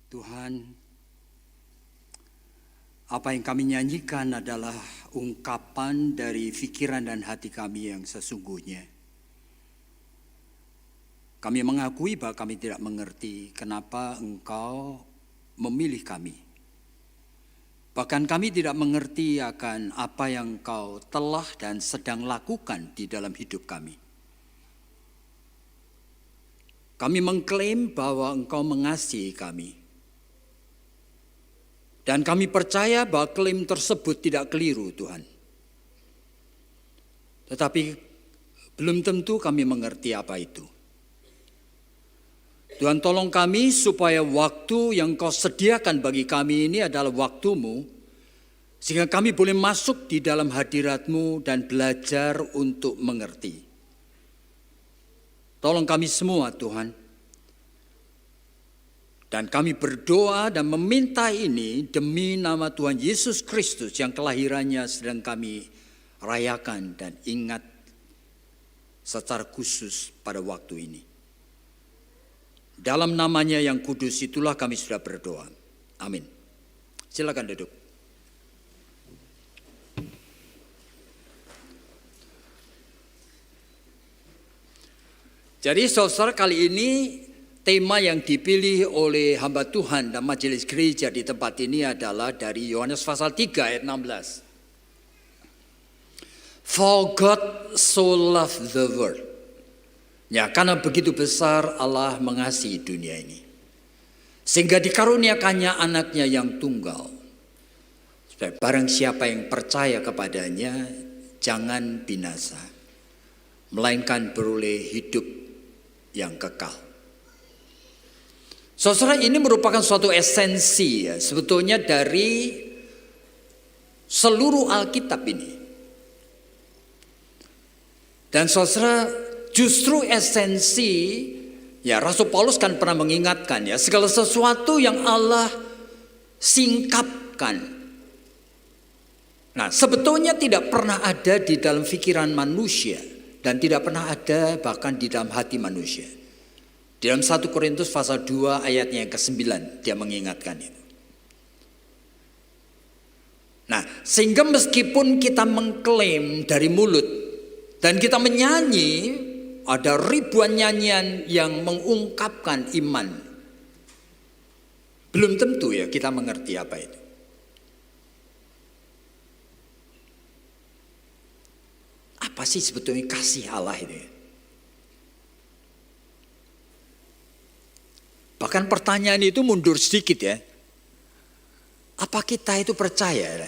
Tuhan, apa yang kami nyanyikan adalah ungkapan dari pikiran dan hati kami yang sesungguhnya. Kami mengakui bahwa kami tidak mengerti kenapa Engkau memilih kami. Bahkan kami tidak mengerti akan apa yang Engkau telah dan sedang lakukan di dalam hidup kami. Kami mengklaim bahwa Engkau mengasihi kami. Dan kami percaya bahwa klaim tersebut tidak keliru, Tuhan. Tetapi belum tentu kami mengerti apa itu. Tuhan, tolong kami supaya waktu yang Kau sediakan bagi kami ini adalah waktu-Mu, sehingga kami boleh masuk di dalam hadirat-Mu dan belajar untuk mengerti. Tolong kami semua, Tuhan. Dan kami berdoa dan meminta ini demi nama Tuhan Yesus Kristus yang kelahirannya sedang kami rayakan dan ingat secara khusus pada waktu ini. Dalam namanya yang kudus itulah kami sudah berdoa. Amin. Silakan duduk. Jadi saudara, kali ini tema yang dipilih oleh hamba Tuhan dan majelis gereja di tempat ini adalah dari Yohanes pasal 3 ayat 16. For God so loved the world. Ya, karena begitu besar Allah mengasihi dunia ini, sehingga dikaruniakannya anaknya yang tunggal. Supaya barang siapa yang percaya kepadanya jangan binasa, melainkan beroleh hidup yang kekal. Saudara, ini merupakan suatu esensi ya, sebetulnya dari seluruh Alkitab ini. Dan saudara, justru esensi, ya Rasul Paulus kan pernah mengingatkan ya, segala sesuatu yang Allah singkapkan. Nah, sebetulnya tidak pernah ada di dalam pikiran manusia dan tidak pernah ada bahkan di dalam hati manusia. Di dalam 1 Korintus pasal 2 ayatnya yang ke-9 dia mengingatkan itu. Nah, sehingga meskipun kita mengklaim dari mulut dan kita menyanyi, ada ribuan nyanyian yang mengungkapkan iman, belum tentu ya kita mengerti apa itu. Apa sih sebetulnya kasih Allah itu ya? Bahkan pertanyaan itu mundur sedikit ya. Apa kita itu percaya?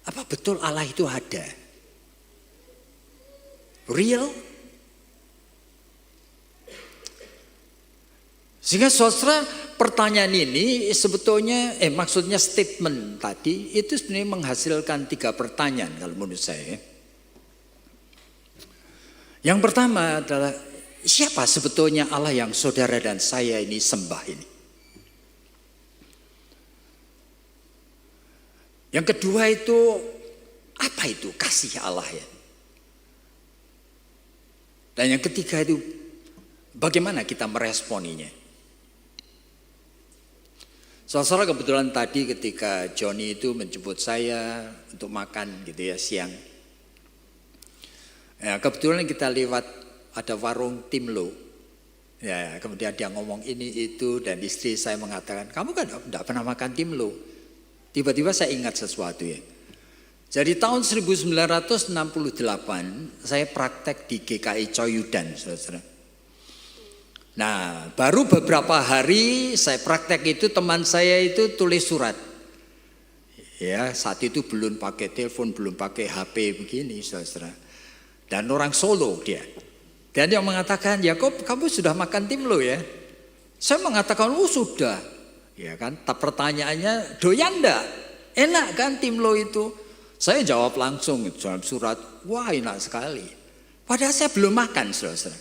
Apa betul Allah itu ada? Real? Sehingga saudara, pertanyaan ini sebetulnya, maksudnya statement tadi itu sebenarnya menghasilkan 3 pertanyaan kalau menurut saya. Yang pertama adalah, siapa sebetulnya Allah yang saudara dan saya ini sembah ini? Yang kedua itu, apa itu kasih Allah ya? Dan yang ketiga itu, bagaimana kita meresponinya? Saudara, kebetulan tadi ketika Johnny itu menjemput saya untuk makan gitu ya siang. Ya, kebetulan kita lewat ada warung Timlo. Ya, kemudian dia ngomong ini itu dan istri saya mengatakan, kamu kan tidak pernah makan Timlo. Tiba-tiba saya ingat sesuatu ya. Jadi tahun 1968 saya praktek di GKI Coyudan, saudara. Nah, baru beberapa hari saya praktek itu teman saya itu tulis surat. Ya, saat itu belum pakai telepon, belum pakai HP begini, saudara. Dan orang Solo dia. Dan dia mengatakan, ya kamu sudah makan Timlo ya? Saya mengatakan, sudah. Ya kan, pertanyaannya, doyan enggak? Enak kan Timlo itu? Saya jawab langsung dalam surat, wah enak sekali. Padahal saya belum makan, saudara.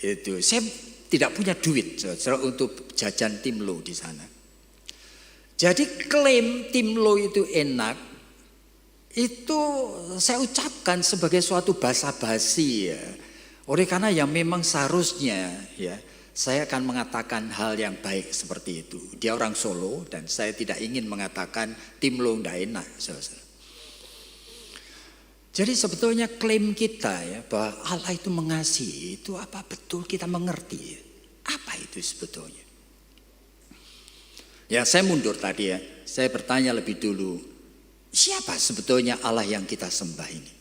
Itu, saya tidak punya duit, saudara, untuk jajan Timlo di sana. Jadi klaim Timlo itu enak, itu saya ucapkan sebagai suatu basa-basi ya. Oleh karena yang memang seharusnya ya, saya akan mengatakan hal yang baik seperti itu. Dia orang Solo dan saya tidak ingin mengatakan Timlo ndak enak. Jadi sebetulnya klaim kita ya bahwa Allah itu mengasihi itu apa betul kita mengerti? Apa itu sebetulnya? Ya saya mundur tadi ya. Saya bertanya lebih dulu. Siapa sebetulnya Allah yang kita sembah ini?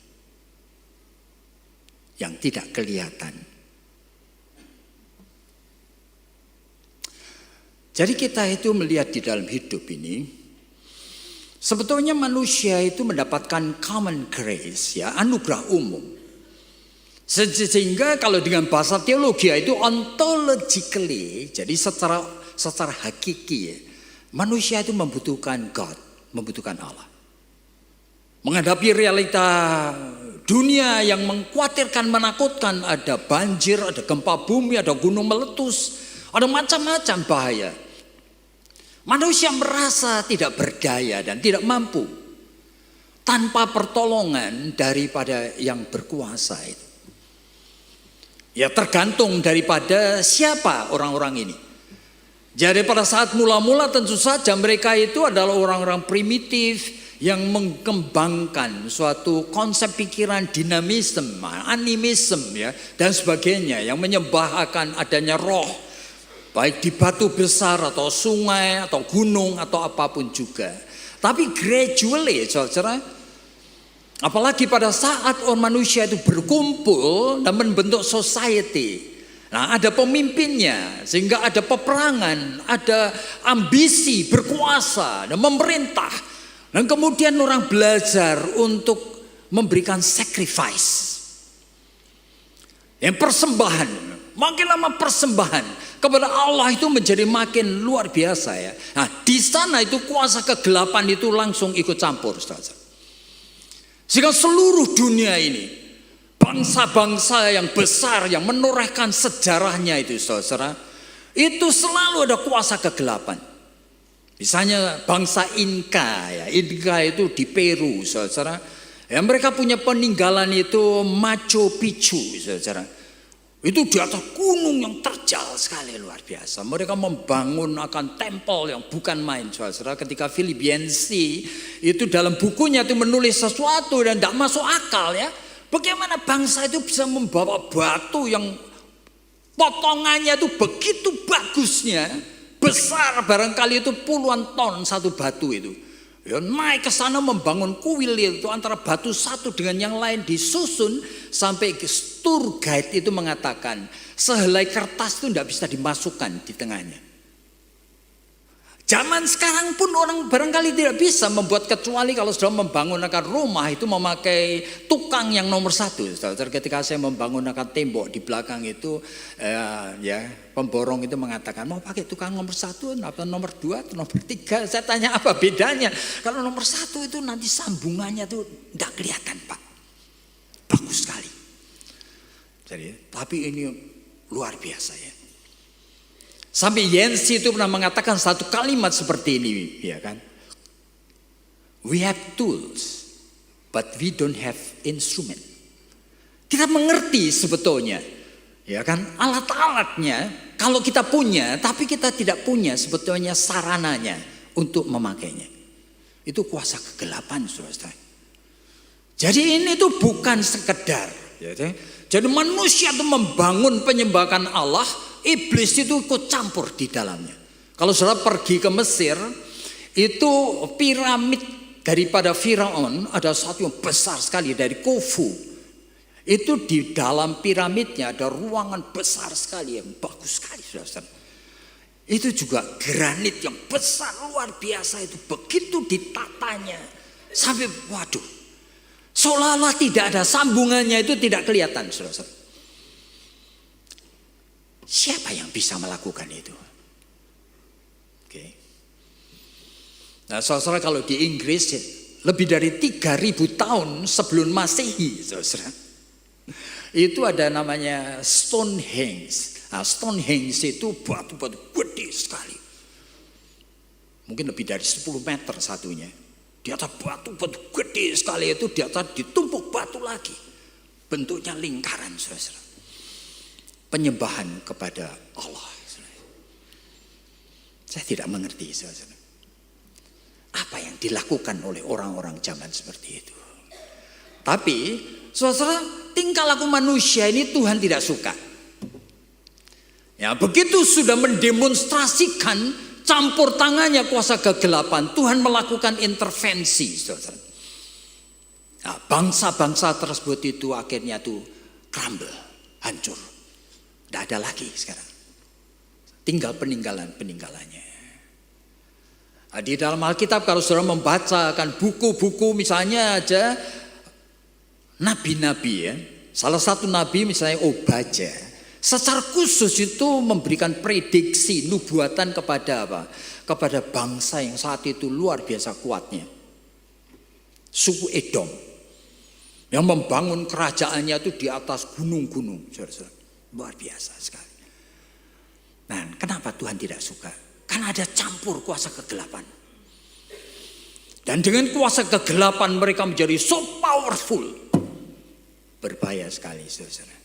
Yang tidak kelihatan. Jadi kita itu melihat di dalam hidup ini, sebetulnya manusia itu mendapatkan common grace, ya, anugerah umum. Sehingga kalau dengan bahasa teologi itu ontologically, jadi secara hakiki, ya, manusia itu membutuhkan God, membutuhkan Allah. Menghadapi realita dunia yang mengkhawatirkan, menakutkan, ada banjir, ada gempa bumi, ada gunung meletus, ada macam-macam bahaya. Manusia merasa tidak berdaya dan tidak mampu tanpa pertolongan daripada yang berkuasa itu. Ya tergantung daripada siapa orang-orang ini. Jadi pada saat mula-mula tentu saja mereka itu adalah orang-orang primitif yang mengembangkan suatu konsep pikiran dinamisme, animisme ya dan sebagainya yang menyembah akan adanya roh. Baik di batu besar atau sungai atau gunung atau apapun juga. Tapi gradually saudara, apalagi pada saat orang manusia itu berkumpul dan membentuk society. Nah ada pemimpinnya sehingga ada peperangan, ada ambisi berkuasa dan memerintah. Dan kemudian orang belajar untuk memberikan sacrifice. Yang persembahan, makin lama persembahan kepada Allah itu menjadi makin luar biasa ya. Nah di sana itu kuasa kegelapan itu langsung ikut campur, saudara. Sehingga seluruh dunia ini, bangsa-bangsa yang besar yang menorehkan sejarahnya itu, saudara, itu selalu ada kuasa kegelapan. Misalnya bangsa Inka ya, Inka itu di Peru, saudara. Ya, mereka punya peninggalan itu Machu Picchu, saudara. Itu di atas gunung yang terjal sekali luar biasa. Mereka membangun akan tempel yang bukan main, saudara. Ketika Philip Yancey itu dalam bukunya itu menulis sesuatu dan tidak masuk akal ya. Bagaimana bangsa itu bisa membawa batu yang potongannya itu begitu bagusnya, besar barangkali itu puluhan ton satu batu itu. Ya, naik ke sana membangun kuil itu antara batu satu dengan yang lain disusun sampai tour guide itu mengatakan sehelai kertas itu tidak bisa dimasukkan di tengahnya. Zaman sekarang pun orang barangkali tidak bisa membuat kecuali kalau sudah membangunakan rumah itu memakai tukang yang nomor satu. Ketika saya membangunakan tembok di belakang itu ya pemborong itu mengatakan mau pakai tukang nomor satu atau nomor dua atau nomor tiga. Saya tanya apa bedanya? Kalau nomor satu itu nanti sambungannya tuh tidak kelihatan Pak. Bagus sekali. Jadi tapi ini luar biasa ya. Sampai Yancey itu pernah mengatakan satu kalimat seperti ini, ya kan? We have tools, but we don't have instrument. Kita mengerti sebetulnya, ya kan? Alat-alatnya kalau kita punya, tapi kita tidak punya sebetulnya sarananya untuk memakainya. Itu kuasa kegelapan, saudara. Jadi ini tuh bukan sekedar, ya, jadi manusia itu membangun penyembahan Allah. Iblis itu ikut campur di dalamnya. Kalau saudara pergi ke Mesir, itu piramid daripada Firaun ada satu yang besar sekali dari Khufu. Itu di dalam piramidnya ada ruangan besar sekali yang bagus sekali, saudara. Itu juga granit yang besar luar biasa itu begitu ditatanya sampai waduh, seolah-olah tidak ada sambungannya itu tidak kelihatan, saudara. Siapa yang bisa melakukan itu? Oke. Nah, saudara kalau di Inggris lebih dari 3.000 tahun sebelum Masehi, saudara, itu ada namanya Stonehenge. Nah, Stonehenge itu batu-batu gede sekali. Mungkin lebih dari 10 meter satunya. Di atas batu-batu gede sekali itu di atas ditumpuk batu lagi. Bentuknya lingkaran, saudara. Penyembahan kepada Allah. Saya tidak mengerti, saudara. Apa yang dilakukan oleh orang-orang zaman seperti itu. Tapi, saudara, tingkah laku manusia ini Tuhan tidak suka. Ya, begitu sudah mendemonstrasikan campur tangannya kuasa kegelapan, Tuhan melakukan intervensi, saudara. Nah, bangsa-bangsa tersebut itu akhirnya tuh crumble, hancur. Tidak ada lagi sekarang. Tinggal peninggalannya. Nah, di dalam Alkitab kalau saudara membacakan buku-buku misalnya aja nabi-nabi ya. Salah satu nabi misalnya Obadya. Secara khusus itu memberikan prediksi nubuatan kepada apa? Kepada bangsa yang saat itu luar biasa kuatnya. Suku Edom. Yang membangun kerajaannya itu di atas gunung-gunung. Saudara-saudara. Luar biasa sekali. Nah, kenapa Tuhan tidak suka? Karena ada campur kuasa kegelapan. Dan dengan kuasa kegelapan mereka menjadi so powerful. Berbahaya sekali, saudara.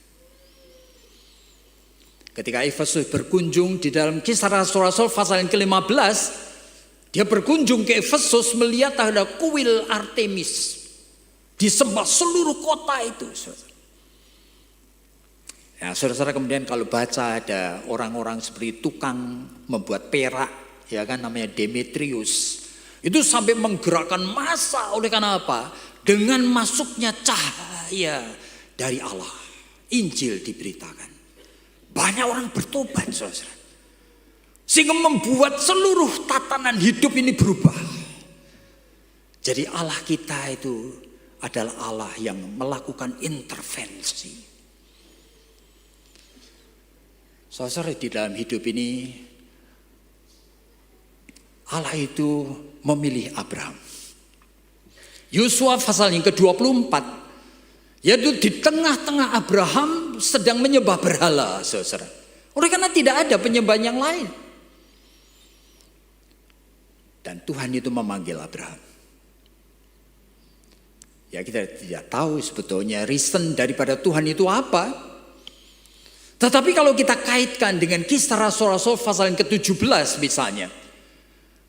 Ketika Efesus berkunjung di dalam Kisah Rasul-Rasul pasal yang ke-15, dia berkunjung ke Efesus melihat ada kuil Artemis. Disembah seluruh kota itu, saudara. Ya, saudara-saudara, kemudian kalau baca ada orang-orang seperti tukang membuat perak, ya kan, namanya Demetrius. Itu sampai menggerakkan massa oleh karena apa? Dengan masuknya cahaya dari Allah. Injil diberitakan. Banyak orang bertobat, saudara-saudara. Sehingga membuat seluruh tatanan hidup ini berubah. Jadi Allah kita itu adalah Allah yang melakukan intervensi. Saudara, di dalam hidup ini Allah itu memilih Abraham. Yosua pasal yang ke-24, yaitu di tengah-tengah Abraham sedang menyembah berhala, saudara. Oleh karena tidak ada penyembahan yang lain. Dan Tuhan itu memanggil Abraham. Ya, kita tidak tahu sebetulnya reason daripada Tuhan itu apa. Tetapi kalau kita kaitkan dengan Kisah Rasul-Rasul pasal yang ke-17 misalnya.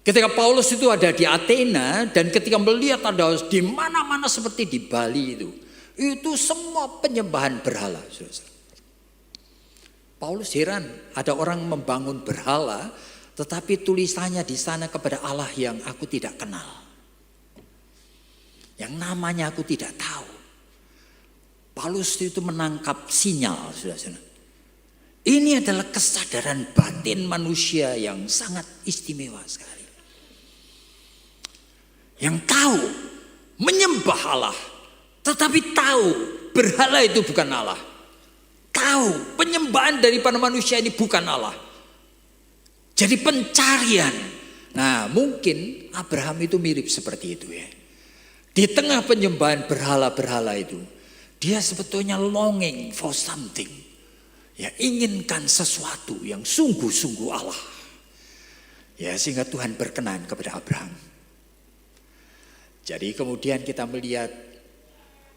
Ketika Paulus itu ada di Athena dan ketika melihat ada di mana-mana seperti di Bali itu semua penyembahan berhala. Paulus heran, ada orang membangun berhala tetapi tulisannya di sana kepada Allah yang aku tidak kenal. Yang namanya aku tidak tahu. Paulus itu menangkap sinyal, saudara-saudara. Ini adalah kesadaran batin manusia yang sangat istimewa sekali. Yang tahu menyembah Allah, tetapi tahu berhala itu bukan Allah. Tahu penyembahan daripada manusia ini bukan Allah. Jadi pencarian. Nah, mungkin Abraham itu mirip seperti itu ya. Di tengah penyembahan berhala-berhala itu, dia sebetulnya longing for something. Ya, inginkan sesuatu yang sungguh-sungguh Allah. Ya, sehingga Tuhan berkenan kepada Abraham. Jadi kemudian kita melihat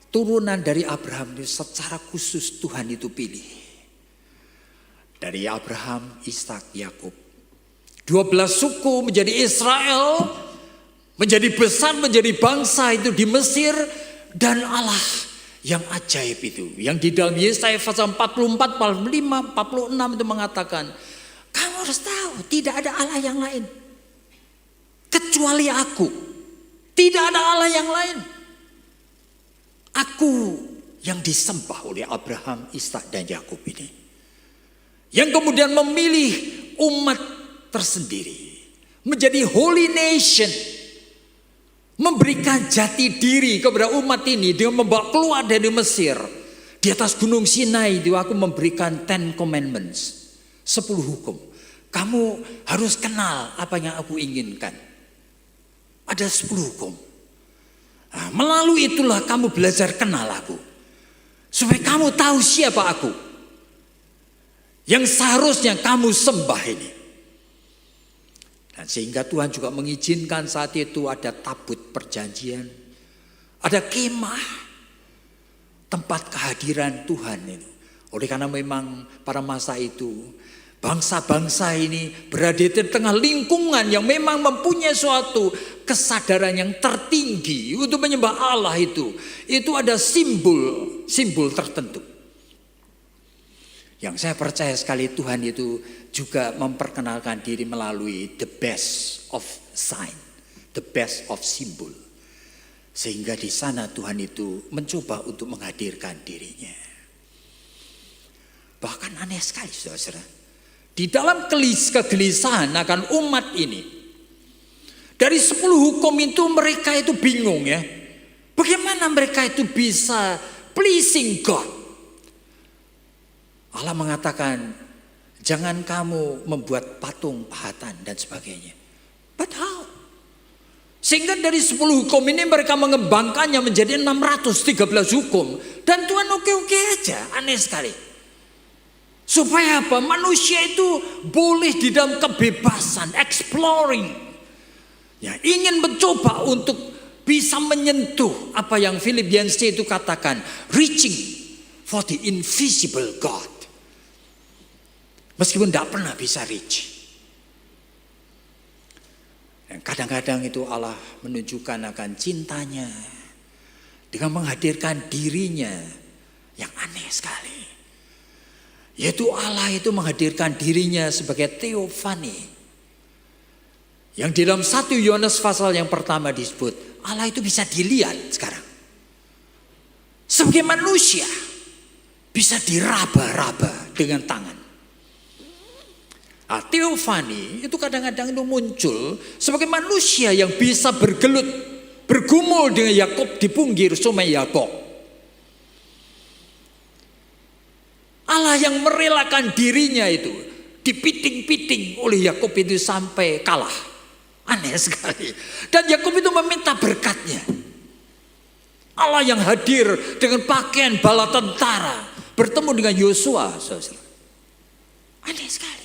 turunan dari Abraham itu secara khusus Tuhan itu pilih. Dari Abraham, Ishak, Yakub. 12 suku menjadi Israel, menjadi besar, menjadi bangsa itu di Mesir, dan Allah yang ajaib itu, yang di dalam Yesaya pasal 44, 45, 46 itu mengatakan, kamu harus tahu tidak ada Allah yang lain kecuali aku. Tidak ada Allah yang lain. Aku yang disembah oleh Abraham, Ishak dan Yakub ini. Yang kemudian memilih umat tersendiri menjadi holy nation. Memberikan jati diri kepada umat ini dengan membawa keluar dari Mesir. Di atas gunung Sinai itu aku memberikan 10 commandments. 10 hukum. Kamu harus kenal apa yang aku inginkan. Ada 10 hukum. Nah, melalui itulah kamu belajar kenal aku. Supaya kamu tahu siapa aku. Yang seharusnya kamu sembah ini. Dan sehingga Tuhan juga mengizinkan saat itu ada tabut perjanjian. Ada kemah. Tempat kehadiran Tuhan itu. Oleh karena memang pada masa itu Bangsa-bangsa ini berada di tengah lingkungan yang memang mempunyai suatu kesadaran yang tertinggi untuk menyembah Allah itu. Itu ada simbol tertentu. Yang saya percaya sekali Tuhan itu juga memperkenalkan diri melalui the best of sign, the best of symbol. Sehingga di sana Tuhan itu mencoba untuk menghadirkan dirinya. Bahkan aneh sekali saudara. Di dalam kegelisahan akan umat ini. Dari 10 hukum itu mereka itu bingung ya. Bagaimana mereka itu bisa pleasing God. Allah mengatakan, jangan kamu membuat patung pahatan dan sebagainya. But how? Sehingga dari 10 hukum ini mereka mengembangkannya menjadi 613 hukum. Dan Tuhan oke-oke aja, aneh sekali. Supaya apa? Manusia itu boleh di dalam kebebasan, exploring. Ya, ingin mencoba untuk bisa menyentuh apa yang Philip Yancey itu katakan, reaching for the invisible God. Meskipun tidak pernah bisa reach. Kadang-kadang itu Allah menunjukkan akan cintanya dengan menghadirkan dirinya yang aneh sekali. Yaitu Allah itu menghadirkan dirinya sebagai teofani. Yang di dalam 1 Yohanes pasal yang pertama disebut, Allah itu bisa dilihat sekarang. Sebagai manusia, bisa diraba-raba dengan tangan. Nah, teofani itu kadang-kadang itu muncul sebagai manusia yang bisa bergumul dengan Yakub di pinggir sungai Yabok. Allah yang merelakan dirinya itu dipiting-piting oleh Yakub itu sampai kalah. Aneh sekali. Dan Yakub itu meminta berkatnya. Allah yang hadir dengan pakaian bala tentara bertemu dengan Yosua. Aneh sekali.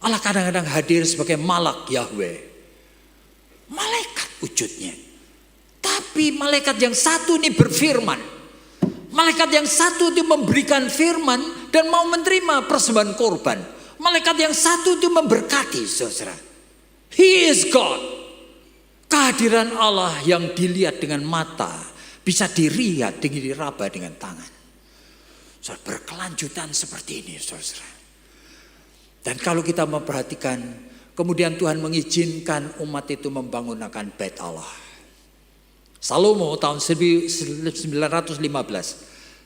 Allah kadang-kadang hadir sebagai malak Yahweh. Malaikat wujudnya. Tapi malaikat yang satu ini berfirman. Malaikat yang satu itu memberikan firman dan mau menerima persembahan korban. Malaikat yang satu itu memberkati saudara. He is God. Kehadiran Allah yang dilihat dengan mata bisa dilihat dengan diraba dengan tangan. Saudara, berkelanjutan seperti ini saudara. Dan kalau kita memperhatikan, kemudian Tuhan mengizinkan umat itu membangunkan bait Allah. Salomo tahun 1915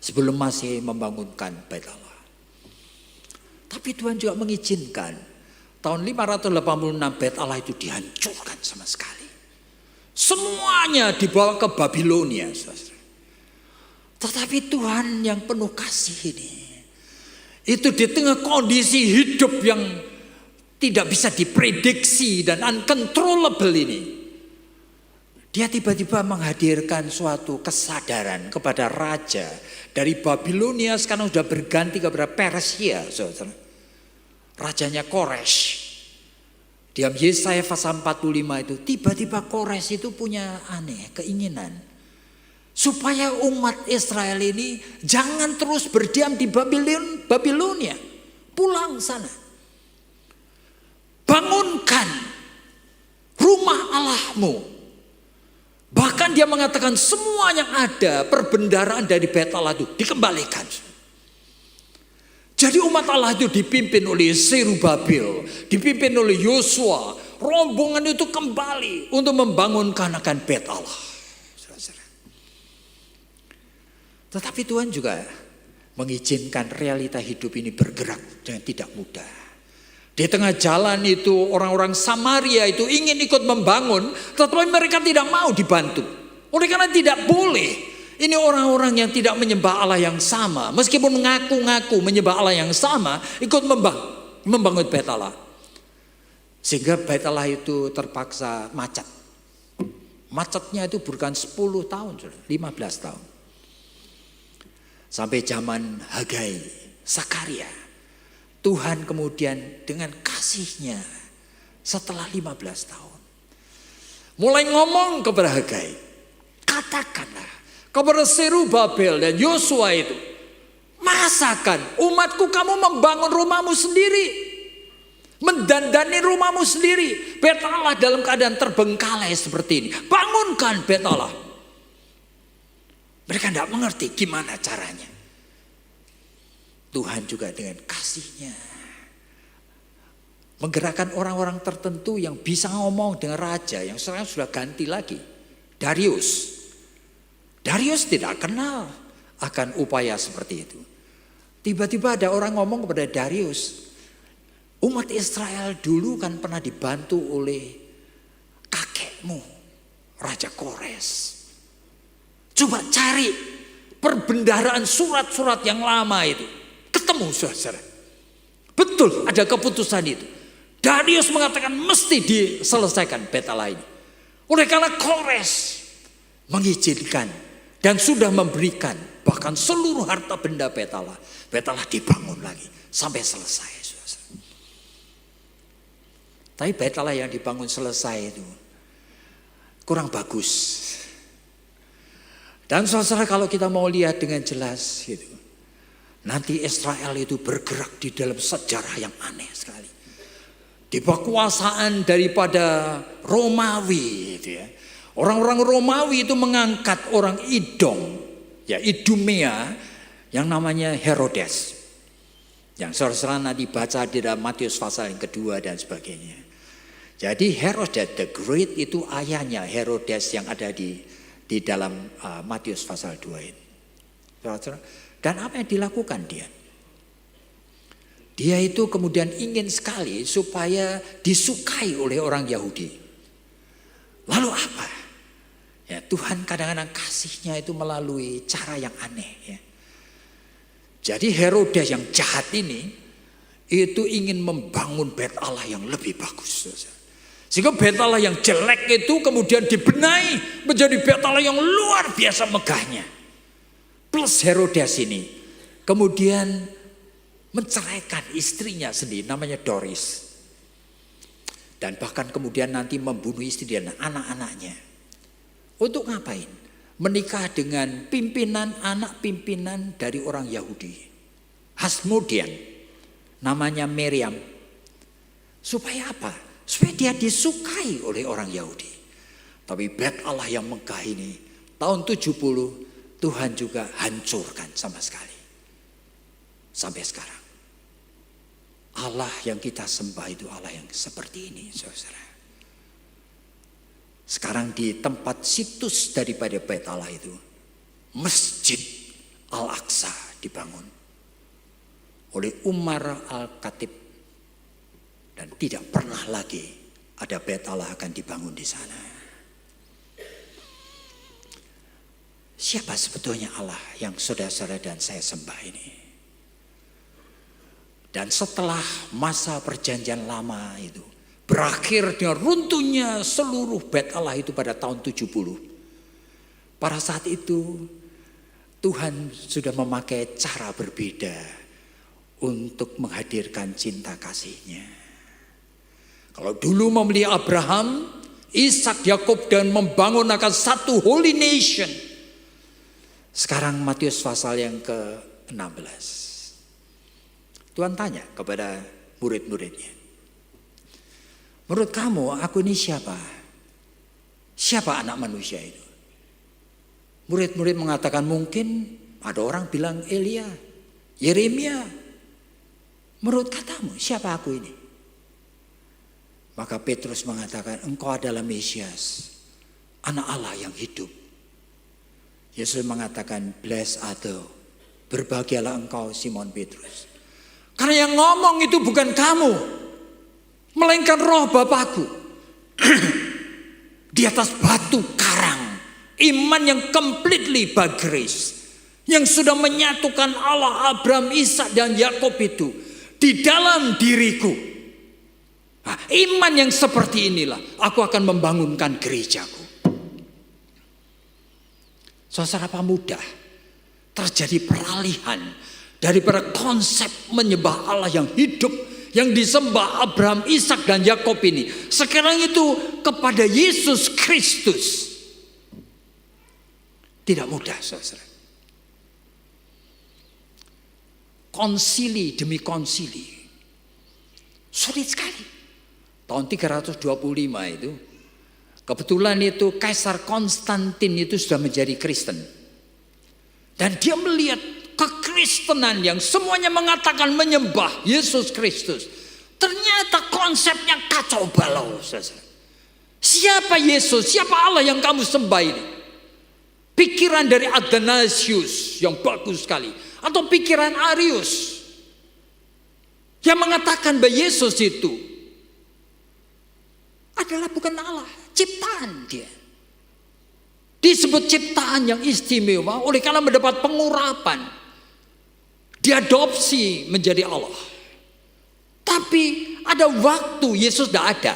sebelum masih membangunkan bait Allah. Tapi Tuhan juga mengizinkan tahun 586 bait Allah itu dihancurkan sama sekali. Semuanya dibawa ke Babilonia. Tetapi Tuhan yang penuh kasih ini, itu di tengah kondisi hidup yang tidak bisa diprediksi dan uncontrollable ini, dia tiba-tiba menghadirkan suatu kesadaran kepada raja dari Babilonia, sekarang sudah berganti kepada Persia, saudara. Rajanya Kores. Diam Yesaya pasal 45 itu, tiba-tiba Kores itu punya aneh keinginan supaya umat Israel ini jangan terus berdiam di Babilonia, pulang sana. Bangunkan rumah Allahmu. Bahkan dia mengatakan semua yang ada perbendaharaan dari bait Allah itu dikembalikan. Jadi umat Allah itu dipimpin oleh Zerubabel, dipimpin oleh Yosua. Rombongan itu kembali untuk membangunkan akan bait Allah. Tetapi Tuhan juga mengizinkan realita hidup ini bergerak dengan tidak mudah. Di tengah jalan itu orang-orang Samaria itu ingin ikut membangun, tetapi mereka tidak mau dibantu. Oleh karena tidak boleh. Ini orang-orang yang tidak menyembah Allah yang sama, meskipun mengaku-ngaku menyembah Allah yang sama, ikut membangun bait Allah. Sehingga bait Allah itu terpaksa macet. Macetnya itu bukan 10 tahun, 15 tahun. Sampai zaman Hagai, Sakaria. Tuhan kemudian dengan kasihnya setelah 15 tahun mulai ngomong kepada Hagai, katakanlah kepada Zerubabel dan Yosua itu, masakan umatku kamu membangun rumahmu sendiri. dandani rumahmu sendiri. Bet Allah dalam keadaan terbengkalai seperti ini. Bangunkan bet Allah. Mereka tidak mengerti gimana caranya. Tuhan juga dengan kasihnya menggerakkan orang-orang tertentu yang bisa ngomong dengan raja yang sekarang sudah ganti lagi. Darius tidak kenal akan upaya seperti itu. Tiba-tiba ada orang ngomong kepada Darius, umat Israel dulu kan pernah dibantu oleh kakekmu, Raja Kores. Coba cari perbendaharaan surat-surat yang lama itu. Ketemu saudara. Betul ada keputusan itu. Darius mengatakan mesti diselesaikan Bet Allah ini. Oleh karena Kores mengizinkan dan sudah memberikan bahkan seluruh harta benda Bet Allah. Bet Allah dibangun lagi sampai selesai. Saudara. Tapi Bet Allah yang dibangun selesai itu kurang bagus. Dan saudara kalau kita mau lihat dengan jelas gitu. Nanti Israel itu bergerak di dalam sejarah yang aneh sekali. Di bawah kekuasaan daripada Romawi itu ya. Orang-orang Romawi itu mengangkat orang Idom, ya Idumea yang namanya Herodes. Yang saudara nanti baca di dalam Matius pasal yang kedua dan sebagainya. Jadi Herodes the Great itu ayahnya Herodes yang ada di dalam Matius pasal 2 ini. Saudara, dan apa yang dilakukan dia? Dia itu kemudian ingin sekali supaya disukai oleh orang Yahudi. Lalu apa? Ya, Tuhan kadang-kadang kasihnya itu melalui cara yang aneh. Ya. Jadi Herodes yang jahat ini itu ingin membangun Bet Allah yang lebih bagus. Sehingga Bet Allah yang jelek itu kemudian dibenahi menjadi Bet Allah yang luar biasa megahnya. Plus Herodes ini kemudian menceraikan istrinya sendiri namanya Doris. Dan bahkan kemudian nanti membunuh istri dan anak-anaknya. Untuk ngapain? Menikah dengan anak pimpinan dari orang Yahudi. Hasmodian. Namanya Miriam. Supaya apa? Supaya dia disukai oleh orang Yahudi. Tapi Bet Allah yang megah ini tahun 70 Tuhan juga hancurkan sama sekali. Sampai sekarang. Allah yang kita sembah itu Allah yang seperti ini, saudara. Sekarang di tempat situs daripada Bet Allah itu, Masjid Al-Aqsa dibangun oleh Umar Al-Khatib. Dan tidak pernah lagi ada Bet Allah akan dibangun di sana. Siapa sebetulnya Allah yang saudara-saudara dan saya sembah ini? Dan setelah masa perjanjian lama itu berakhir dengan runtuhnya seluruh Bet Allah itu pada tahun 70. Pada saat itu Tuhan sudah memakai cara berbeda untuk menghadirkan cinta kasihnya. Kalau dulu memilih Abraham, Ishak, Yakub dan membangun akan satu holy nation. Sekarang Matius pasal yang ke-16. Tuhan tanya kepada murid-muridnya. Menurut kamu aku ini siapa? Siapa anak manusia itu? Murid-murid mengatakan mungkin ada orang bilang Elia, Yeremia. Menurut katamu siapa aku ini? Maka Petrus mengatakan engkau adalah Mesias, anak Allah yang hidup. Yesus mengatakan blessed are thou, berbahagialah engkau Simon Petrus. Karena yang ngomong itu bukan kamu, melainkan Roh Bapakku. Di atas batu karang, iman yang completely by grace, yang sudah menyatukan Allah, Abraham, Ishak dan Yakub itu di dalam diriku. Nah, iman yang seperti inilah aku akan membangunkan gerejaku. Saudara, apa mudah terjadi peralihan daripada konsep menyembah Allah yang hidup, yang disembah Abraham, Ishak dan Yakub ini, sekarang itu kepada Yesus Kristus. Tidak mudah, saudara. Konsili demi konsili, sulit sekali. tahun 325 itu, kebetulan itu Kaisar Konstantin itu sudah menjadi Kristen. Dan dia melihat kekristenan yang semuanya mengatakan menyembah Yesus Kristus. Ternyata konsepnya kacau balau. Siapa Yesus? Siapa Allah yang kamu sembah ini? Pikiran dari Athanasius yang bagus sekali. Atau pikiran Arius yang mengatakan bahwa Yesus itu adalah bukan Allah, ciptaan dia. Disebut ciptaan yang istimewa oleh karena mendapat pengurapan. Diadopsi menjadi Allah. Tapi ada waktu Yesus tidak ada.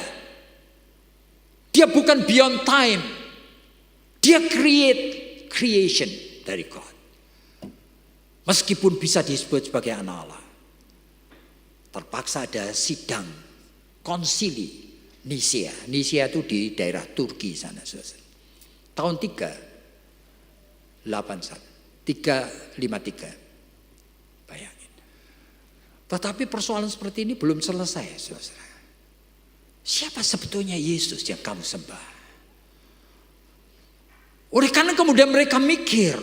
Dia bukan beyond time. Dia creation dari God. Meskipun bisa disebut sebagai anak Allah. Terpaksa ada sidang konsili Nisea. Nisea itu di daerah Turki sana. Tahun 353. Bayangin. Tetapi persoalan seperti ini belum selesai, saudara. Siapa sebetulnya Yesus yang kamu sembah? Oleh karena kemudian mereka mikir,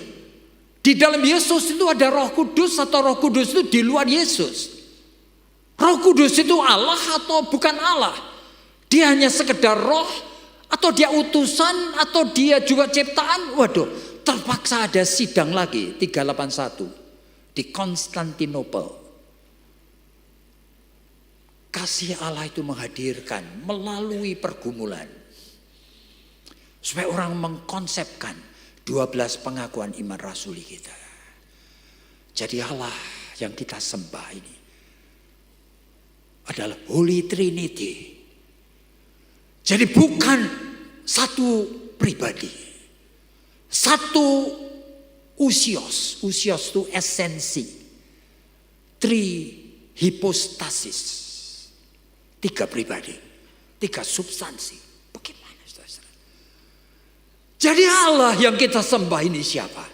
di dalam Yesus itu ada Roh Kudus atau Roh Kudus itu di luar Yesus. Roh Kudus itu Allah atau bukan Allah? Dia hanya sekedar roh atau dia utusan atau dia juga ciptaan? Waduh, terpaksa ada sidang lagi 381 di Konstantinopel. Kasih Allah itu menghadirkan melalui pergumulan. Supaya orang mengkonsepkan 12 pengakuan iman rasuli kita. Jadi Allah yang kita sembah ini adalah Holy Trinity. Jadi bukan satu pribadi. Satu usios. Usios itu esensi. Hypostasis. 3 pribadi, 3 substansi. Bagaimana saudara? Jadi Allah yang kita sembah ini siapa?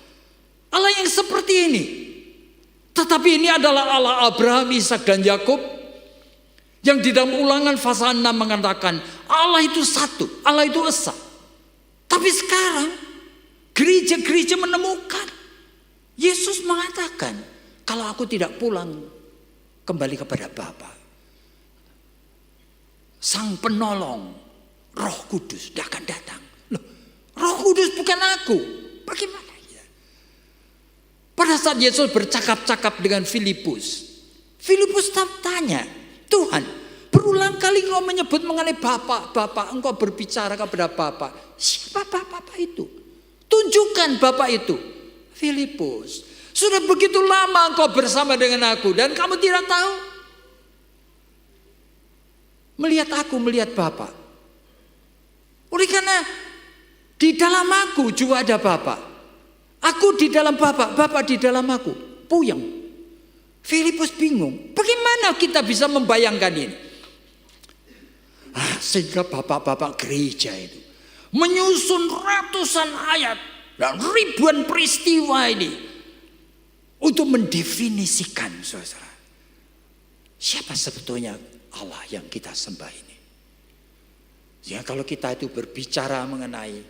Allah yang seperti ini. Tetapi ini adalah Allah Abraham, Ishak dan Yakub. Yang di dalam Ulangan pasal 6 mengatakan Allah itu satu, Allah itu esa. Tapi sekarang gereja-gereja menemukan Yesus mengatakan, kalau aku tidak pulang kembali kepada Bapa, Sang Penolong, Roh Kudus tidak akan datang. Loh, Roh Kudus bukan aku. Bagaimana ya? Pada saat Yesus bercakap-cakap dengan Filipus, Filipus tanya, Tuhan, berulang kali engkau menyebut mengenai Bapa, Bapa, engkau berbicara kepada Bapa. Siapa Bapa itu? Tunjukkan Bapa itu. Filipus, sudah begitu lama engkau bersama dengan aku dan kamu tidak tahu? Melihat aku, melihat Bapa. Oleh karena di dalam aku juga ada Bapa. Aku di dalam Bapa, Bapa di dalam aku. Puyeng. Filipus bingung. Bagaimana kita bisa membayangkan ini? Sehingga bapak-bapak gereja itu menyusun ratusan ayat dan ribuan peristiwa ini untuk mendefinisikan, saudara, siapa sebetulnya Allah yang kita sembah ini. Ya, kalau kita itu berbicara mengenai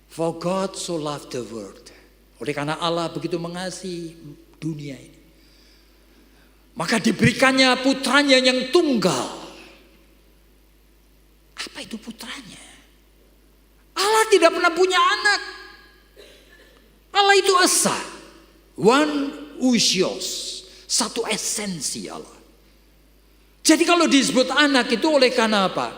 for God so loved the world, oleh karena Allah begitu mengasihi dunia ini, maka diberikannya putranya yang tunggal. Apa itu putranya? Allah tidak pernah punya anak. Allah itu esa, one usios, satu esensi Allah. Jadi kalau disebut anak itu oleh karena apa?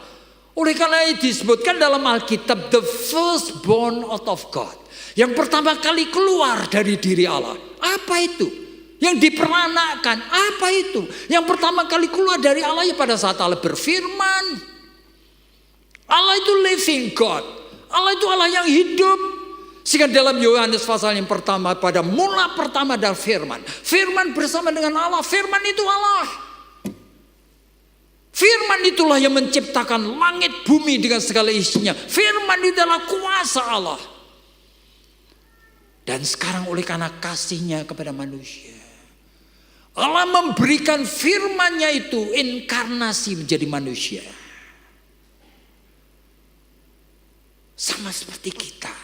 Oleh karena disebutkan dalam Alkitab the firstborn out of God. Yang pertama kali keluar dari diri Allah. Apa itu? Yang diperanakan. Apa itu? Yang pertama kali keluar dari Allah ya pada saat Allah berfirman. Allah itu living God. Allah itu Allah yang hidup. Sehingga dalam Yohanes pasal yang pertama, pada mula pertama adalah firman. Firman bersama dengan Allah. Firman itu Allah. Firman itulah yang menciptakan langit bumi dengan segala isinya. Firman itu adalah kuasa Allah. Dan sekarang oleh karena kasihnya kepada manusia, Allah memberikan firman-Nya itu inkarnasi menjadi manusia. Sama seperti kita.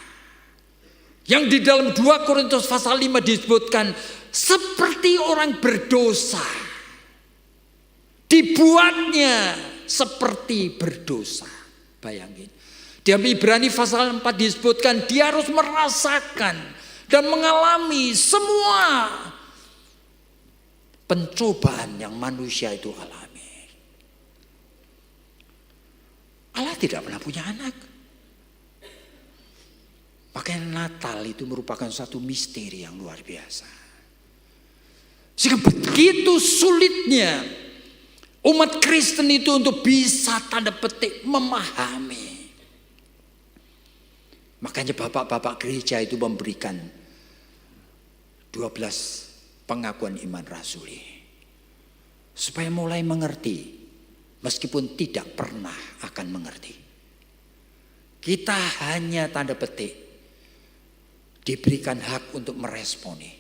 Yang di dalam 2 Korintus pasal 5 disebutkan seperti orang berdosa. Dibuatnya seperti berdosa. Bayangin. Di Ibrani pasal 4 disebutkan dia harus merasakan dan mengalami semua pencobaan yang manusia itu alami. Allah tidak pernah punya anak. Makanya Natal itu merupakan satu misteri yang luar biasa. Sehingga begitu sulitnya umat Kristen itu untuk bisa tanda petik memahami. Makanya bapak-bapak gereja itu memberikan 12 pengakuan iman rasuli. Supaya mulai mengerti meskipun tidak pernah akan mengerti. Kita hanya tanda petik diberikan hak untuk meresponi.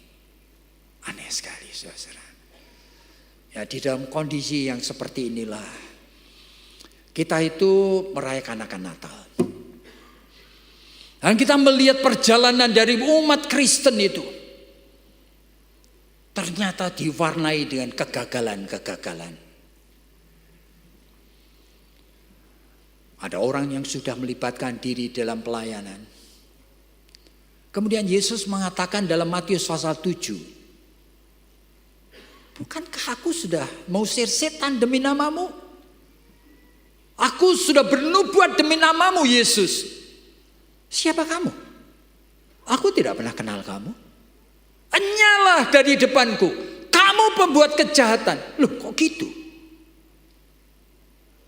Aneh sekali, saudara. Ya, di dalam kondisi yang seperti inilah kita itu merayakan akan Natal. Dan kita melihat perjalanan dari umat Kristen itu ternyata diwarnai dengan kegagalan-kegagalan. Ada orang yang sudah melibatkan diri dalam pelayanan. Kemudian Yesus mengatakan dalam Matius pasal 7, bukankah aku sudah mengusir setan demi namamu? Aku sudah bernubuat demi namamu, Yesus. Siapa kamu? Aku tidak pernah kenal kamu. Enyalah dari depanku. Kamu pembuat kejahatan. Loh, kok gitu?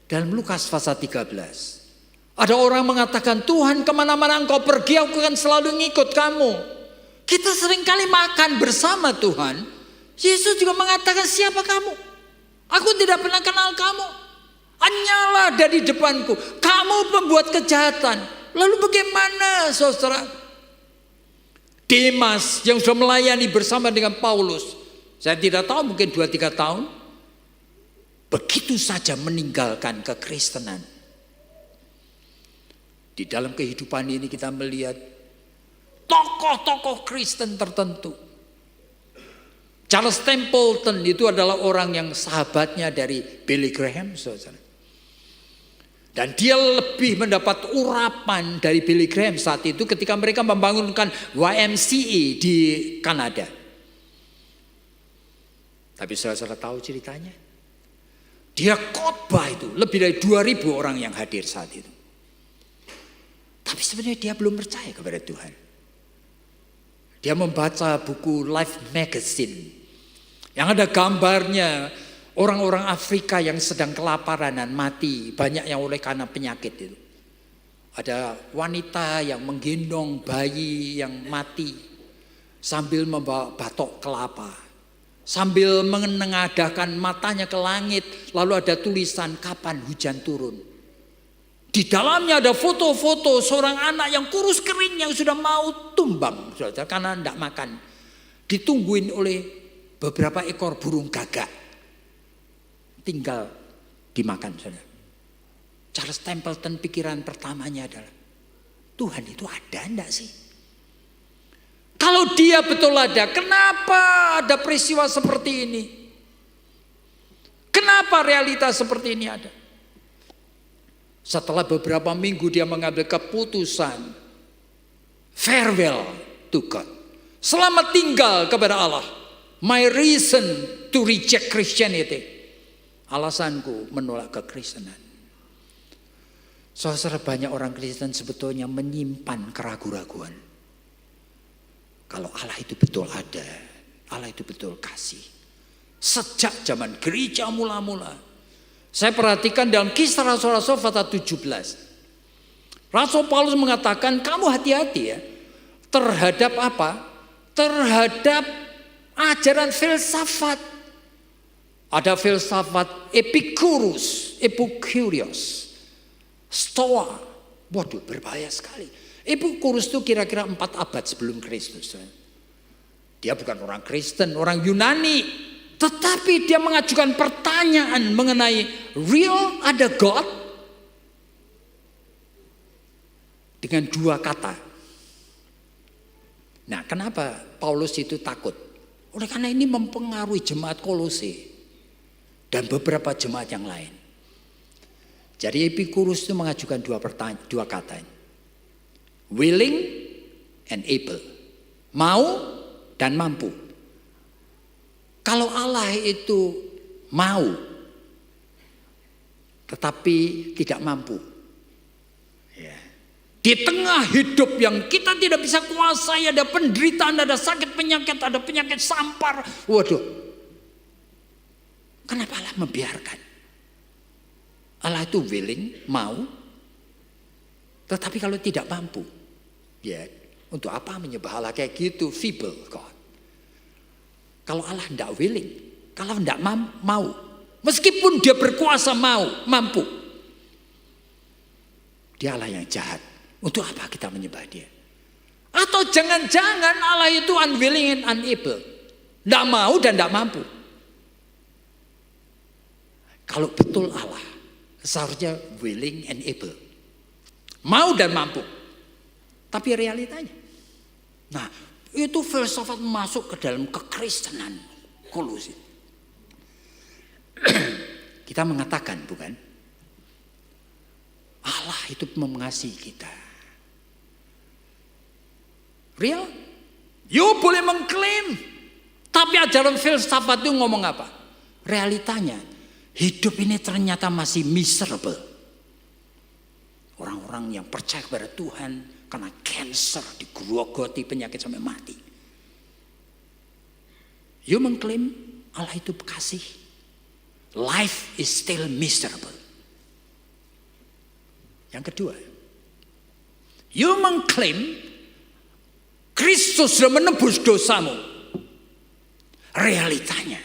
Dalam Lukas pasal 13. Ada orang mengatakan, Tuhan kemana-mana engkau pergi, aku akan selalu ngikut kamu. Kita seringkali makan bersama Tuhan. Yesus juga mengatakan, siapa kamu? Aku tidak pernah kenal kamu. Hanyalah dari depanku. Kamu pembuat kejahatan. Lalu bagaimana, saudara? Demas yang sudah melayani bersama dengan Paulus. Saya tidak tahu, mungkin 2-3 tahun. Begitu saja meninggalkan kekristenan. Di dalam kehidupan ini kita melihat tokoh-tokoh Kristen tertentu. Charles Templeton itu adalah orang yang sahabatnya dari Billy Graham, saudara. Dan dia lebih mendapat urapan dari Billy Graham saat itu ketika mereka membangunkan YMCA di Kanada. Tapi saudara tahu ceritanya? Dia khotbah itu lebih dari 2.000 orang yang hadir saat itu. Tapi sebenarnya dia belum percaya kepada Tuhan. Dia membaca buku Life Magazine yang ada gambarnya orang-orang Afrika yang sedang kelaparan dan mati. Banyak yang oleh karena penyakit itu. Ada wanita yang menggendong bayi yang mati sambil membawa batok kelapa. Sambil menengadahkan matanya ke langit. Lalu ada tulisan kapan hujan turun. Di dalamnya ada foto-foto seorang anak yang kurus kering yang sudah mau tumbang, saudara, karena tidak makan. Ditungguin oleh beberapa ekor burung gagak. Tinggal dimakan, saudara. Charles Templeton pikiran pertamanya adalah, Tuhan itu ada enggak sih? Kalau dia betul ada, kenapa ada peristiwa seperti ini? Kenapa realitas seperti ini ada? Setelah beberapa minggu dia mengambil keputusan farewell to God. Selamat tinggal kepada Allah. My reason to reject Christianity. Alasanku menolak kekristenan. Saudara, banyak orang Kristen sebetulnya menyimpan keraguan-raguan. Kalau Allah itu betul ada, Allah itu betul kasih. Sejak zaman gereja mula-mula. Saya perhatikan dalam Kisah Rasul-Rasul pasal 17. Rasul Paulus mengatakan, kamu hati-hati ya. Terhadap apa? Terhadap ajaran filsafat. Ada filsafat Epicurus, Stoa. Waduh, berbahaya sekali. Epicurus itu kira-kira 4 abad sebelum Kristus. Dia bukan orang Kristen, orang Yunani. Tetapi dia mengajukan pertanyaan mengenai real ada God? dengan dua kata. Nah, kenapa Paulus itu takut? Oleh karena ini mempengaruhi jemaat Kolose dan beberapa jemaat yang lain. Jadi Epikurus itu mengajukan dua kata. Willing and able. Mau dan mampu. Kalau Allah itu mau, tetapi tidak mampu. Ya. Di tengah hidup yang kita tidak bisa kuasai, ada penderitaan, ada sakit penyakit, ada penyakit sampar. Waduh, kenapa Allah membiarkan? Allah itu willing, mau, tetapi kalau tidak mampu, ya untuk apa menyembah Allah kayak gitu, feeble God. Kalau Allah tidak willing, kalau tidak mau, meskipun dia berkuasa mampu, dia Allah yang jahat. Untuk apa kita menyembah dia? Atau jangan-jangan Allah itu unwilling and unable, tidak mau dan tidak mampu. Kalau betul Allah, seharusnya willing and able, mau dan mampu. Tapi realitanya, nah, itu filsafat masuk ke dalam kekristenan Kolose. Kita mengatakan, bukan? Allah itu mengasihi kita. Real? You boleh mengklaim. Tapi ajaran filsafat itu ngomong apa? Realitanya, hidup ini ternyata masih miserable. Orang-orang yang percaya kepada Tuhan kena cancer, digerogoti penyakit sampai mati. You mengklaim Allah itu kasih. Life is still miserable. Yang kedua, you mengklaim Kristus sudah menebus dosamu. Realitanya,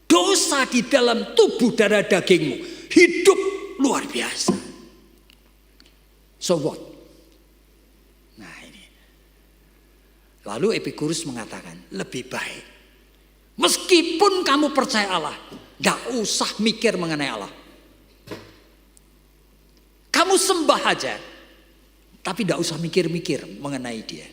dosa di dalam tubuh darah dagingmu hidup luar biasa. So what? Lalu Epikurus mengatakan, lebih baik. Meskipun kamu percaya Allah, gak usah mikir mengenai Allah. Kamu sembah aja, tapi gak usah mikir-mikir mengenai dia.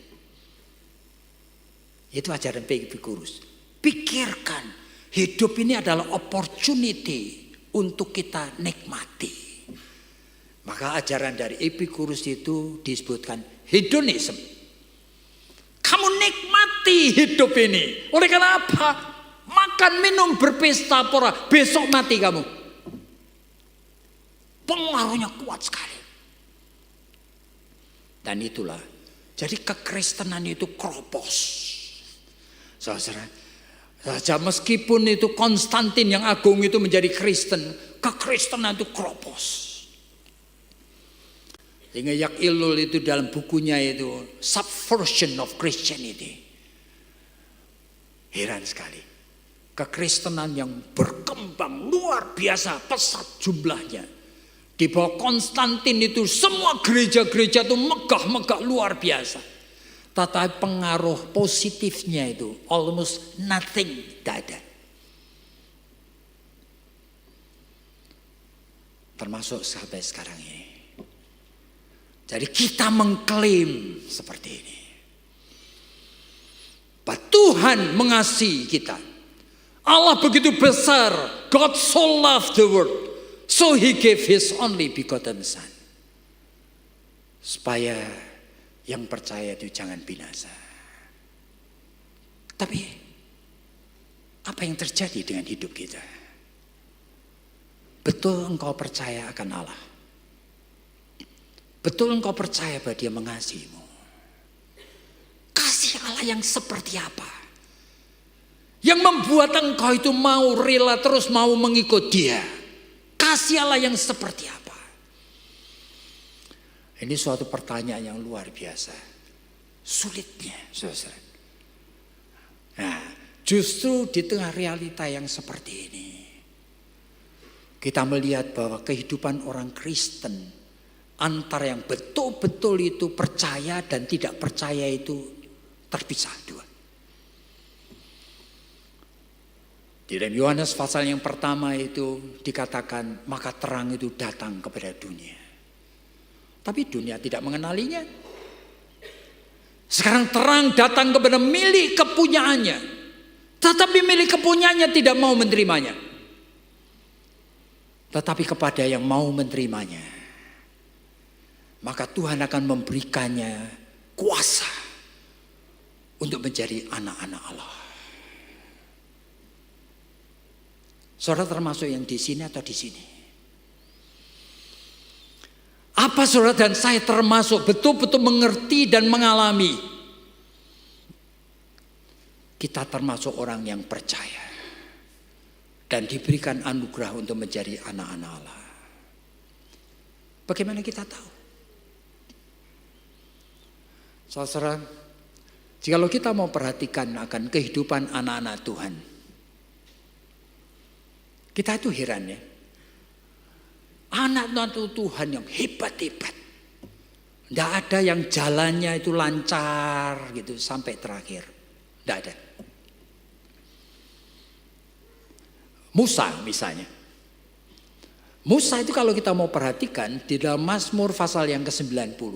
Itu ajaran Epikurus. Pikirkan, hidup ini adalah opportunity untuk kita nikmati. Maka ajaran dari Epikurus itu disebutkan hedonisme. Kamu nikmati hidup ini. Oleh karena apa? Makan, minum, berpesta pora. Besok mati kamu. Pengaruhnya kuat sekali. Dan itulah. Jadi kekristenan itu kropos. Saudara, meskipun itu Konstantin yang agung itu menjadi Kristen. Kekristenan itu kropos. Sehingga Yak Ilul itu dalam bukunya itu Subversion of Christianity. Heran sekali. Kekristenan yang berkembang luar biasa, pesat jumlahnya. Di bawah Konstantin itu semua gereja-gereja itu megah-megah luar biasa. Tetapi pengaruh positifnya itu almost nothing, tidak ada. Termasuk sampai sekarang ini. Jadi kita mengklaim seperti ini. Bahwa Tuhan mengasihi kita. Allah begitu besar. God so loved the world. So he gave his only begotten son. Supaya yang percaya itu jangan binasa. Tapi apa yang terjadi dengan hidup kita? Betul engkau percaya akan Allah? Betul engkau percaya bahwa dia mengasihimu? Kasih Allah yang seperti apa? Yang membuat engkau itu mau rela terus mau mengikut dia. Kasih Allah yang seperti apa? Ini suatu pertanyaan yang luar biasa. Sulitnya, saudara. Nah, justru di tengah realita yang seperti ini, kita melihat bahwa kehidupan orang Kristen antara yang betul-betul itu percaya dan tidak percaya itu terpisah dua. Di dalam Yohanes pasal yang pertama itu dikatakan maka terang itu datang kepada dunia. Tapi dunia tidak mengenalinya. Sekarang terang datang kepada milik kepunyaannya. Tetapi milik kepunyaannya tidak mau menerimanya. Tetapi kepada yang mau menerimanya, maka Tuhan akan memberikannya kuasa untuk menjadi anak-anak Allah. Saudara termasuk yang di sini atau di sini? Apa saudara dan saya termasuk betul-betul mengerti dan mengalami? Kita termasuk orang yang percaya dan diberikan anugerah untuk menjadi anak-anak Allah. Bagaimana kita tahu? Saudara, jikalau kita mau perhatikan akan kehidupan anak-anak Tuhan, kita itu heran ya. Anak-anak Tuhan yang hebat-hebat. Tidak ada yang jalannya itu lancar gitu sampai terakhir. Tidak ada. Musa misalnya. Musa itu kalau kita mau perhatikan di dalam Mazmur pasal yang ke-90.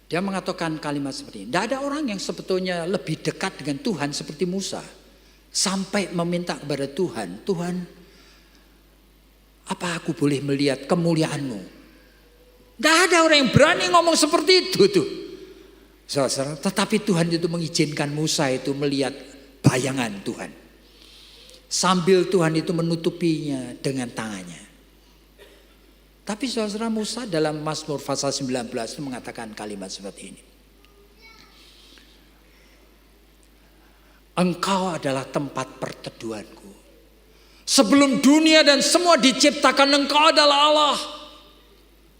Dia mengatakan kalimat seperti ini. Tidak ada orang yang sebetulnya lebih dekat dengan Tuhan seperti Musa. Sampai meminta kepada Tuhan, Tuhan, apa aku boleh melihat kemuliaan-Mu? Tidak ada orang yang berani ngomong seperti itu tuh. Saudara, tetapi Tuhan itu mengizinkan Musa itu melihat bayangan Tuhan. Sambil Tuhan itu menutupinya dengan tangannya. Tapi saudara, Musa dalam Mazmur pasal 19 itu mengatakan kalimat seperti ini. Engkau adalah tempat perteduhanku. Sebelum dunia dan semua diciptakan, Engkau adalah Allah.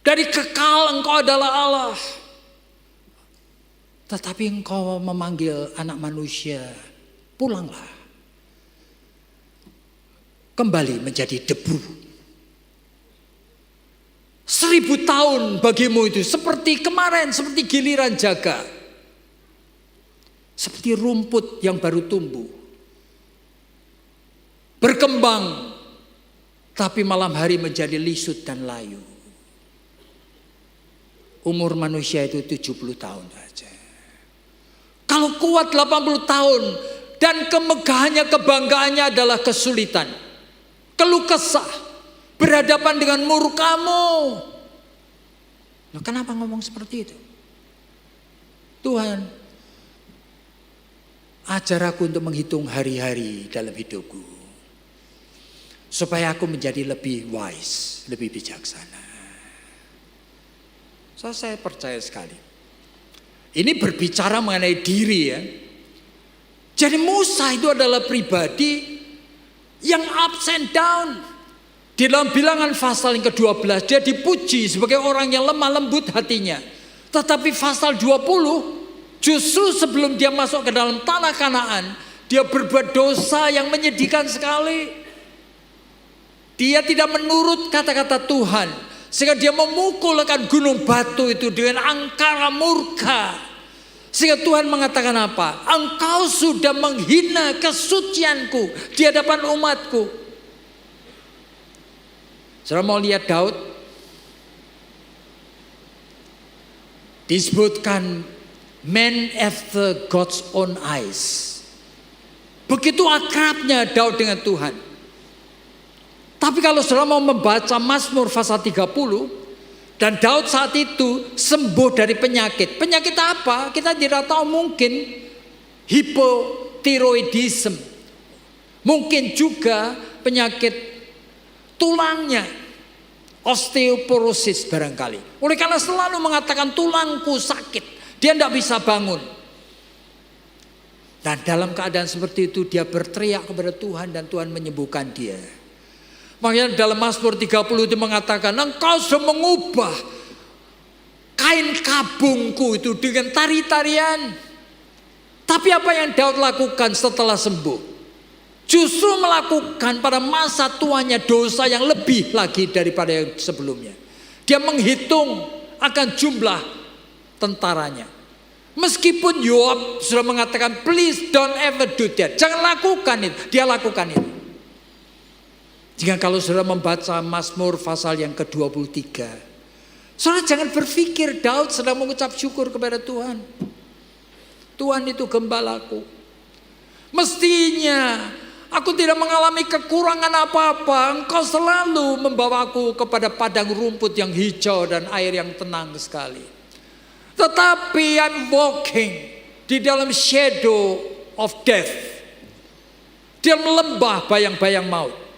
Dari kekal Engkau adalah Allah. Tetapi Engkau memanggil anak manusia, pulanglah. Kembali menjadi debu. 1000 tahun bagimu itu seperti kemarin, seperti giliran jaga. Seperti rumput yang baru tumbuh. Berkembang, tapi malam hari menjadi lisut dan layu. Umur manusia itu 70 tahun saja. Kalau kuat 80 tahun dan kemegahannya, kebanggaannya adalah kesulitan. Keluh kesah, berhadapan dengan murkamu. Nah, kenapa ngomong seperti itu? Tuhan, ajar aku untuk menghitung hari-hari dalam hidupku. Supaya aku menjadi lebih wise, lebih bijaksana. So, saya percaya sekali. Ini berbicara mengenai diri ya. Jadi Musa itu adalah pribadi yang ups and down. Di dalam bilangan pasal yang ke-12 dia dipuji sebagai orang yang lemah lembut hatinya. Tetapi pasal 20 justru sebelum dia masuk ke dalam tanah Kanaan, dia berbuat dosa yang menyedihkan sekali. Dia tidak menurut kata-kata Tuhan, sehingga dia memukulkan gunung batu itu dengan angkara murka. Sehingga Tuhan mengatakan apa? Engkau sudah menghina kesucianku di hadapan umatku. Saudara mau lihat Daud? Disebutkan man after God's own eyes. Begitu akrabnya Daud dengan Tuhan. Tapi kalau saudara mau membaca Mazmur pasal 30, dan Daud saat itu sembuh dari penyakit. Penyakit apa? Kita tidak tahu, mungkin hipotiroidism. Mungkin juga penyakit tulangnya, osteoporosis barangkali. Oleh karena selalu mengatakan tulangku sakit, dia tidak bisa bangun. Dan dalam keadaan seperti itu dia berteriak kepada Tuhan dan Tuhan menyembuhkan dia. Makanya dalam Mazmur 30 itu mengatakan, engkau sudah mengubah kain kabungku itu dengan tari-tarian. Tapi apa yang Daud lakukan setelah sembuh? Justru melakukan pada masa tuanya dosa yang lebih lagi daripada yang sebelumnya. Dia menghitung akan jumlah tentaranya. Meskipun Yoab sudah mengatakan, please don't ever do that. Jangan lakukan itu. Dia lakukan itu. Jika kalau saudara membaca Mazmur pasal yang ke-23, Saudara jangan berpikir Daud sedang mengucap syukur kepada Tuhan. Tuhan itu gembalaku. Mestinya aku tidak mengalami kekurangan apa-apa. Engkau selalu membawaku kepada padang rumput yang hijau dan air yang tenang sekali. Tetapi I'm walking di dalam shadow of death. Di dalam lembah bayang-bayang maut.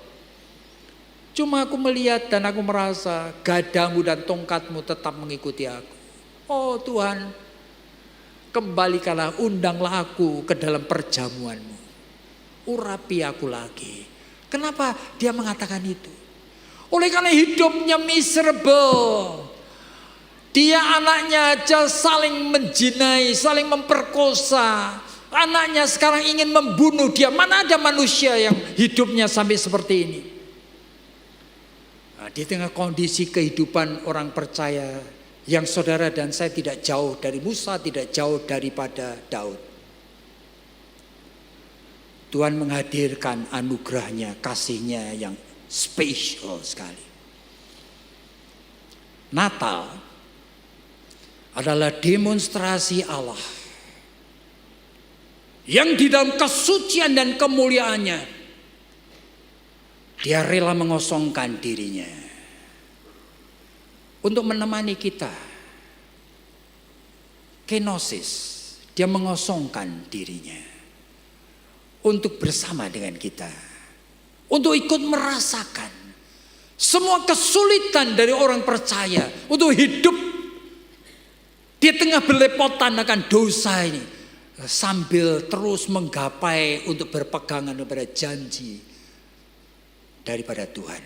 Cuma aku melihat dan aku merasa gadamu dan tongkatmu tetap mengikuti aku. Oh Tuhan, kembalikanlah, undanglah aku ke dalam perjamuanmu. Urapi aku lagi. Kenapa dia mengatakan itu? Oleh karena hidupnya miserable. Dia anaknya aja saling menjinai, saling memperkosa. Anaknya sekarang ingin membunuh dia. Mana ada manusia yang hidupnya sampai seperti ini? Nah, di tengah kondisi kehidupan orang percaya yang saudara dan saya tidak jauh dari Musa, tidak jauh daripada Daud. Tuhan menghadirkan anugerahnya, kasihnya yang spesial sekali. Natal adalah demonstrasi Allah yang di dalam kesucian dan kemuliaannya dia rela mengosongkan dirinya untuk menemani kita. Kenosis, dia mengosongkan dirinya untuk bersama dengan kita, untuk ikut merasakan semua kesulitan dari orang percaya, untuk hidup di tengah belepotan akan dosa ini, sambil terus menggapai untuk berpegangan kepada janji daripada Tuhan.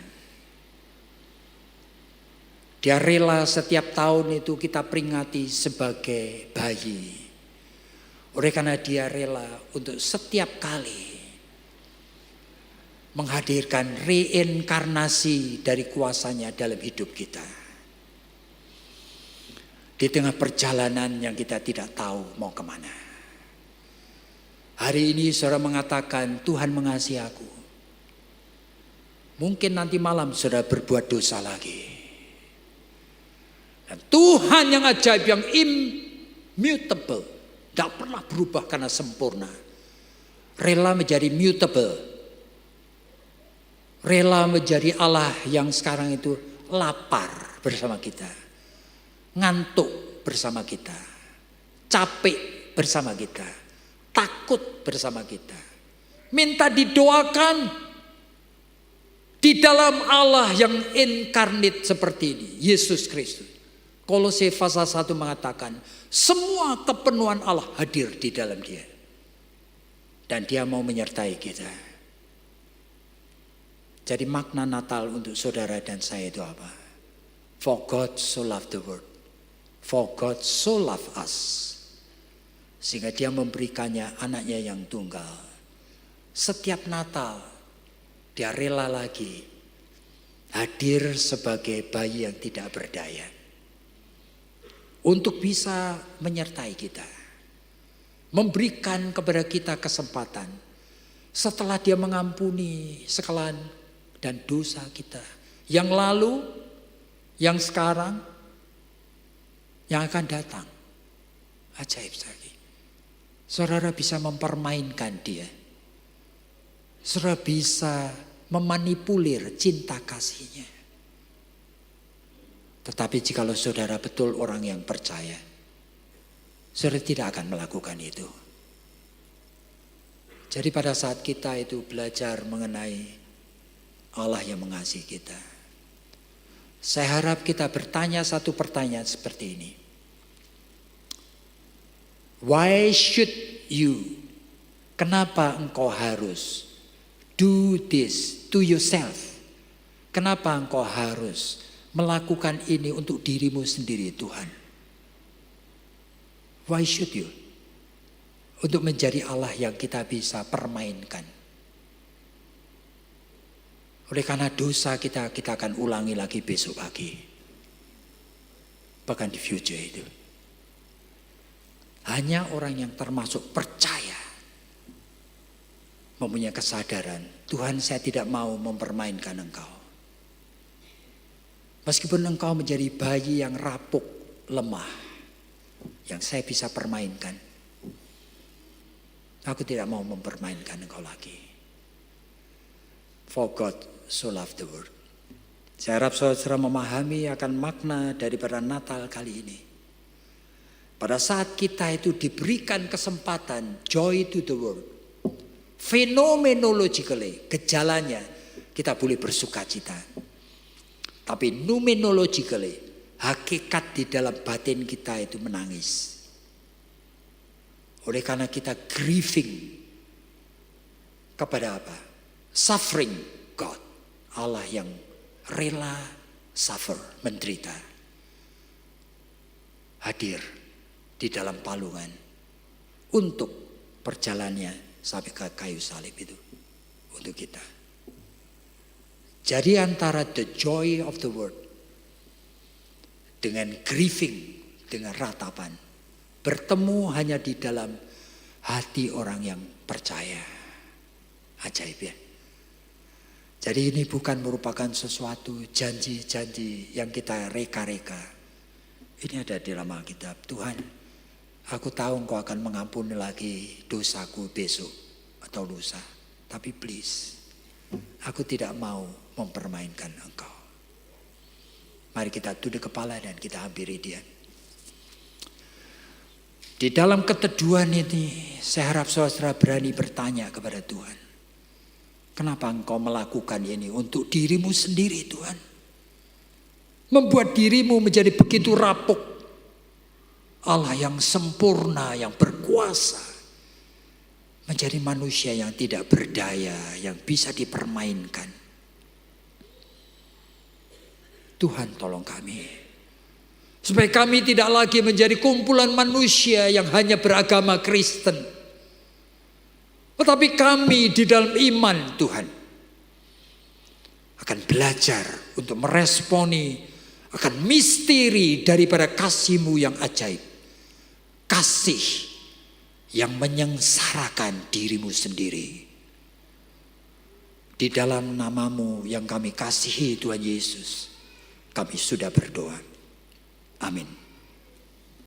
Dia rela setiap tahun itu kita peringati sebagai bayi. Oleh karena dia rela untuk setiap kali menghadirkan reinkarnasi dari kuasanya dalam hidup kita. Di tengah perjalanan yang kita tidak tahu mau kemana. Hari ini saudara mengatakan Tuhan mengasihi aku. Mungkin nanti malam saudara berbuat dosa lagi. Dan Tuhan yang ajaib, yang immutable, tidak pernah berubah karena sempurna. Rela menjadi mutable. Rela menjadi Allah yang sekarang itu lapar bersama kita. Ngantuk bersama kita. Capek bersama kita. Takut bersama kita. Minta didoakan di dalam Allah yang inkarnate seperti ini. Yesus Kristus. Kolose pasal 1 mengatakan semua kepenuhan Allah hadir di dalam dia. Dan dia mau menyertai kita. Jadi makna Natal untuk saudara dan saya itu apa? For God so loved the world. For God so loved us. Sehingga dia memberikannya anaknya yang tunggal. Setiap Natal dia rela lagi hadir sebagai bayi yang tidak berdaya. Untuk bisa menyertai kita. Memberikan kepada kita kesempatan. Setelah dia mengampuni sekalian dan dosa kita. Yang lalu, yang sekarang, yang akan datang. Ajaib sekali. Saudara bisa mempermainkan dia. Saudara bisa memanipulir cinta kasihnya. Tetapi jikalau saudara betul orang yang percaya, saudara tidak akan melakukan itu. Jadi pada saat kita itu belajar mengenai Allah yang mengasihi kita, saya harap kita bertanya satu pertanyaan seperti ini. Why should you? Kenapa engkau harus do this to yourself? Kenapa engkau harus melakukan ini untuk dirimu sendiri Tuhan? Why should you? Untuk menjadi Allah yang kita bisa permainkan. Oleh karena dosa kita akan ulangi lagi besok pagi. Bahkan di future itu. Hanya orang yang termasuk percaya mempunyai kesadaran, Tuhan saya tidak mau mempermainkan engkau. Meskipun engkau menjadi bayi yang rapuk, lemah, yang saya bisa permainkan, aku tidak mau mempermainkan engkau lagi. For God so loved the world. Saya harap saudara memahami akan makna daripada Natal kali ini. Pada saat kita itu diberikan kesempatan joy to the world, phenomenologically, gejalanya kita boleh bersuka cita. Tapi numenologically, hakikat di dalam batin kita itu menangis. Oleh karena kita grieving kepada apa? Suffering God. Allah yang rela suffer, menderita. Hadir di dalam palungan untuk perjalanannya sampai ke kayu salib itu. Untuk kita. Jadi antara the joy of the world dengan grieving, dengan ratapan, bertemu hanya di dalam hati orang yang percaya. Ajaib ya. Jadi ini bukan merupakan sesuatu janji-janji yang kita reka-reka. Ini ada di dalam Alkitab. Tuhan, aku tahu Engkau akan mengampuni lagi dosaku besok atau lusa. Tapi please, aku tidak mau mempermainkan Engkau. Mari kita tunduk kepala dan kita hampiri Dia. Di dalam keteduhan ini, saya harap saudara berani bertanya kepada Tuhan. Kenapa Engkau melakukan ini untuk dirimu sendiri Tuhan? Membuat dirimu menjadi begitu rapuk. Allah yang sempurna, yang berkuasa. Menjadi manusia yang tidak berdaya, yang bisa dipermainkan. Tuhan tolong kami. Supaya kami tidak lagi menjadi kumpulan manusia yang hanya beragama Kristen. Tetapi kami di dalam iman Tuhan akan belajar untuk meresponi akan misteri daripada kasih-Mu yang ajaib. Kasih yang menyengsarakan diri-Mu sendiri. Di dalam nama-Mu yang kami kasihi Tuhan Yesus, kami sudah berdoa. Amin.